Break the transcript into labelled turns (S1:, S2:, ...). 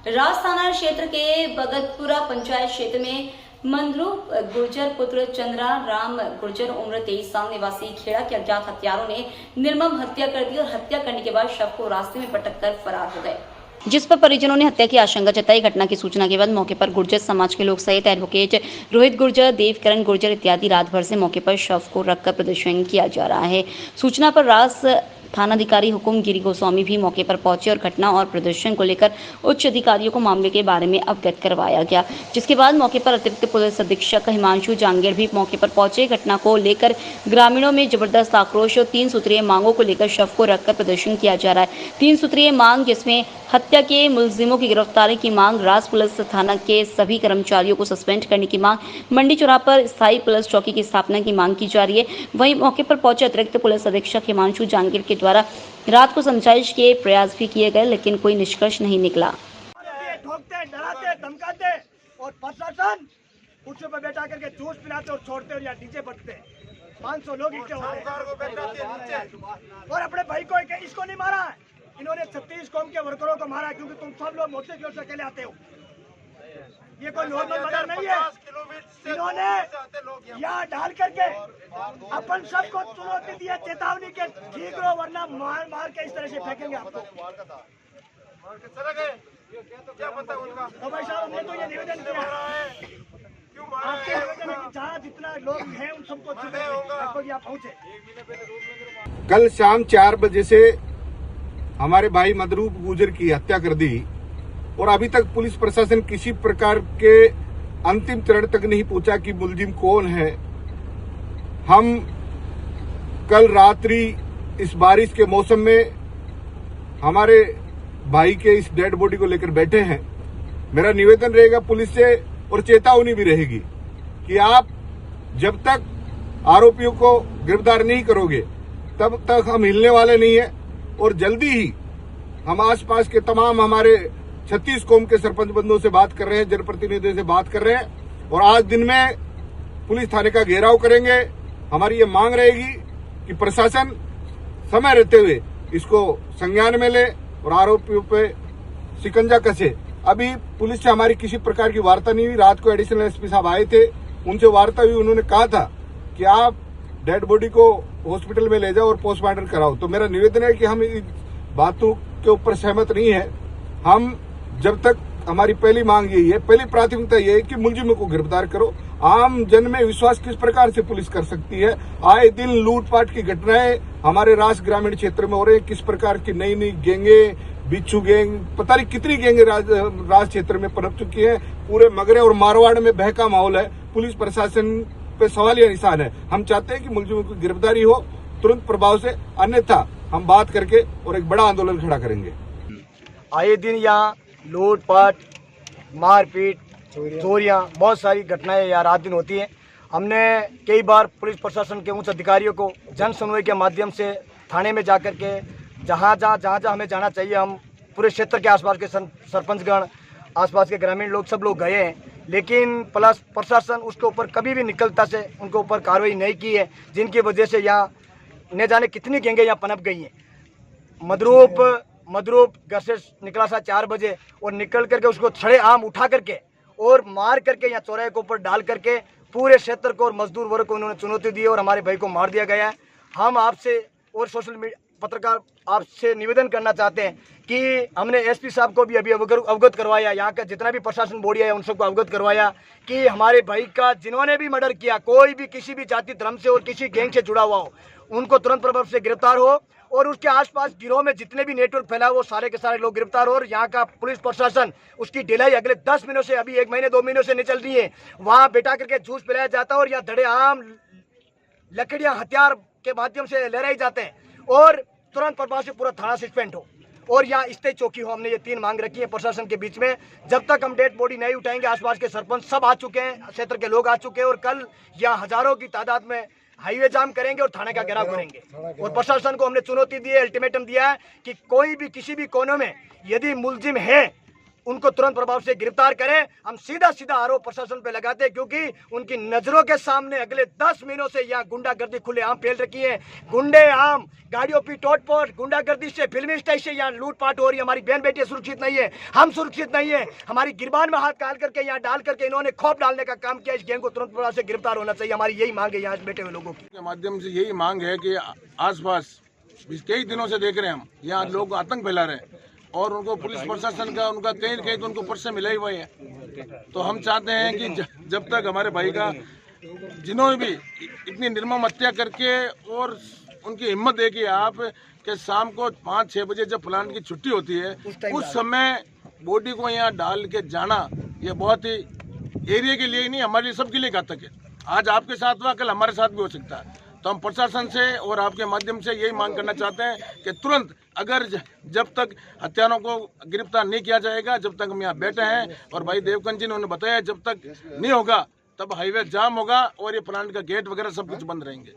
S1: राज थाना क्षेत्र के भगतपुरा पंचायत क्षेत्र में मंदरू गुर्जर पुत्र चंद्रा राम गुर्जर उम्र 23 साल निवासी खेड़ा के अज्ञात हत्यारों ने निर्मम हत्या कर दी और हत्या करने के बाद शव को रास्ते में पटक कर फरार हो गए, जिस पर परिजनों ने हत्या की आशंका जताई। घटना की सूचना के बाद मौके पर गुर्जर समाज के लोग सहित एडवोकेट रोहित गुर्जर, देवकरण गुर्जर इत्यादि रात भर से मौके पर शव को रखकर प्रदर्शन किया जा रहा है। सूचना पर रास थानाधिकारी हुकुम गिरी गोस्वामी भी मौके पर पहुंचे और घटना और प्रदर्शन को लेकर उच्च अधिकारियों को मामले के बारे में अवगत करवाया गया, जिसके बाद मौके पर अतिरिक्त पुलिस अधीक्षक हिमांशु जांगीर भी मौके पर पहुंचे। घटना को लेकर ग्रामीणों में जबरदस्त आक्रोश और 3 सूत्रीय मांगों को लेकर शव को रखकर प्रदर्शन किया जा रहा है। 3 सूत्रीय मांग जिसमें हत्या के मुलजिमों की गिरफ्तारी की मांग, राज पुलिस थाना के सभी कर्मचारियों को सस्पेंड करने की मांग, मंडी चौराहा पर स्थायी पुलिस चौकी की स्थापना की मांग की जा रही है। वहीं मौके पर पहुंचे अतिरिक्त पुलिस अधीक्षक हिमांशु जांगीर के द्वारा रात को समझाइश के प्रयास भी किए गए, लेकिन कोई निष्कर्ष नहीं निकला।
S2: ठोकते, डराते, धमकाते और प्रशासन कुर्सियों पर बैठा करके जूस पिलाते और छोड़ते और यहाँ डीजे बजते। 500 लोग इकट्ठे होते और अपने भाई को इसको नहीं मारा, इन्होंने 36 कौम के वर्करों को मारा, क्योंकि तुम सब लोग मोटे की ओर से अकेले आते हो। ये कोई नॉर्मल मर्डर नहीं है। इन्होंने यहाँ डाल करके अपन सबको चुनौती दी है, चेतावनी के ठीक रहो वरना मार मार के इस तरह से फेंकेंगे आपको। तो भाई साहब, हमने तो ये निवेदन किया आपके निवेदन है कि जहाँ जितना लोग हैं उन सबको आपको यहाँ पहुँचे।
S3: कल शाम 4 बजे से हमारे भाई मदरूप गुर्जर की हत्या कर दी और अभी तक पुलिस प्रशासन किसी प्रकार के अंतिम चरण तक नहीं पहुंचा कि मुलजिम कौन है। हम कल रात्रि इस बारिश के मौसम में हमारे भाई के इस डेड बॉडी को लेकर बैठे हैं। मेरा निवेदन रहेगा पुलिस से और चेतावनी भी रहेगी कि आप जब तक आरोपियों को गिरफ्तार नहीं करोगे तब तक हम हिलने वाले नहीं है। और जल्दी ही हम आसपास के तमाम हमारे 36 कौम के सरपंच बंधुओं से बात कर रहे हैं, जनप्रतिनिधियों से बात कर रहे हैं और आज दिन में पुलिस थाने का घेराव करेंगे। हमारी ये मांग रहेगी कि प्रशासन समय रहते हुए इसको संज्ञान में ले और आरोपियों पे शिकंजा कसे। अभी पुलिस से हमारी किसी प्रकार की वार्ता नहीं हुई। रात को एडिशनल एसपी साहब आए थे, उनसे वार्ता हुई। उन्होंने कहा था कि आप डेड बॉडी को हॉस्पिटल में ले जाओ और पोस्टमार्टम कराओ। तो मेरा निवेदन है कि हम इन बातों के ऊपर सहमत नहीं है। हम जब तक हमारी पहली मांग यही है, पहली प्राथमिकता यह है कि मुलजिमों को गिरफ्तार करो। आम जन में विश्वास किस प्रकार से पुलिस कर सकती है? आए दिन लूटपाट की घटनाएं हमारे राज ग्रामीण क्षेत्र में हो रहे हैं। किस प्रकार की नई नई गैंगे, बिच्छू गैंग, पता नहीं कितनी गैंगे राज क्षेत्र में पनप चुकी है। पूरे मगरे और मारवाड़ में बहका माहौल है। पुलिस प्रशासन पे सवालिया निशान है। हम चाहते हैं कि मुलजिमों की गिरफ्तारी हो तुरंत प्रभाव से, अन्यथा हम बात करके और एक बड़ा आंदोलन खड़ा करेंगे।
S2: आए दिन यहाँ लूटपाट, मारपीट, चोरियां, बहुत सारी घटनाएं यहाँ रात दिन होती हैं। हमने कई बार पुलिस प्रशासन के उच्च अधिकारियों को जन सुनवाई के माध्यम से थाने में जाकर के जहाँ हमें जाना चाहिए, हम पूरे क्षेत्र के आसपास के सरपंचगण, आसपास के ग्रामीण लोग सब लोग गए हैं, लेकिन प्लस प्रशासन उसके ऊपर कभी भी निकलता से उनके ऊपर कार्रवाई नहीं की है, जिनकी वजह से यहाँ न जाने कितनी गैंगे यहाँ पनप गई हैं। मदरूप घर से निकला था 4 बजे और निकल करके उसको छड़े आम उठा करके और मार करके यहाँ चौराहे के ऊपर डाल करके पूरे क्षेत्र को और मजदूर वर्ग को उन्होंने चुनौती दी और हमारे भाई को मार दिया गया है। हम आपसे और सोशल मीडिया पत्रकार आपसे निवेदन करना चाहते हैं कि हमने एसपी साहब को भी अभी अवगत करवाया, यहाँ का जितना भी प्रशासन बॉडी है उन सबको अवगत करवाया कि हमारे भाई का जिन्होंने भी मर्डर किया, कोई भी किसी भी जाति धर्म से और किसी गैंग से जुड़ा हुआ हो, उनको तुरंत प्रभाव से गिरफ्तार हो और उसके आसपास गिरोह में जितने भी नेटवर्क फैला वो सारे के सारे लोग गिरफ्तार हो। और यहाँ का पुलिस प्रशासन उसकी ढिलाई अगले 10 महीनों से, अभी 1 महीने 2 महीनों से नहीं चल रही है। वहाँ बैठा करके जूस पिलाया जाता है और यहाँ धड़े आम लकड़ियाँ हथियार के माध्यम से लहराई जाते हैं और तुरंत प्रभाव से पूरा थाना सस्पेंड हो और यहाँ स्थिर चौकी हो। हमने ये 3 मांग रखी है प्रशासन के बीच में। जब तक हम डेड बॉडी नहीं उठाएंगे, आसपास के सरपंच सब आ चुके हैं, क्षेत्र के लोग आ चुके हैं और कल यहाँ हजारों की तादाद में हाईवे जाम करेंगे और थाने का घेराव करेंगे। और प्रशासन को हमने चुनौती दी है, अल्टीमेटम दिया है कि कोई भी किसी भी कोने में यदि मुलजिम है उनको तुरंत प्रभाव से गिरफ्तार करें। हम सीधा आरोप प्रशासन पे लगाते हैं, क्योंकि उनकी नजरों के सामने अगले 10 महीनों से यहाँ गुंडागर्दी खुलेआम फैल रखी है। गुंडे आम गाड़ियों की तोड़फोड़, गुंडागर्दी से, फिल्मी स्टाइल से यहाँ लूटपाट हो रही है। हमारी बहन बेटियां सुरक्षित नहीं है, हम सुरक्षित नहीं है। हमारी गिरबान में हाथ डाल करके, यहाँ डाल करके इन्होंने खौफ डालने का काम किया। इस गैंग को तुरंत प्रभाव से गिरफ्तार होना चाहिए। हमारी यही मांग है यहाँ बैठे हुए लोगों की।
S4: के माध्यम से यही मांग है कि आसपास कई दिनों से देख रहे हैं हम, यहाँ लोग आतंक फैला रहे हैं और उनको पुलिस प्रशासन का उनका कहीं न कहीं तो उनको पर्चे मिले हुए हैं। तो हम चाहते हैं कि जब तक हमारे भाई का, जिन्होंने भी इतनी निर्मम हत्या करके और उनकी हिम्मत है कि आप के शाम को 5-6 बजे जब प्लांट की छुट्टी होती है उस समय बॉडी को यहाँ डाल के जाना, ये बहुत ही एरिया के लिए ही नहीं, हमारे लिए सबके लिए घातक है। आज आपके साथ हुआ, कल हमारे साथ भी हो सकता है। तो हम प्रशासन से और आपके माध्यम से यही मांग करना चाहते हैं कि तुरंत, अगर जब तक हत्यारों को गिरफ्तार नहीं किया जाएगा, जब तक हम यहाँ बैठे हैं, और भाई देवकन जी ने उन्होंने बताया जब तक नहीं होगा तब हाईवे जाम होगा और ये प्लांट का गेट वगैरह सब कुछ बंद रहेंगे।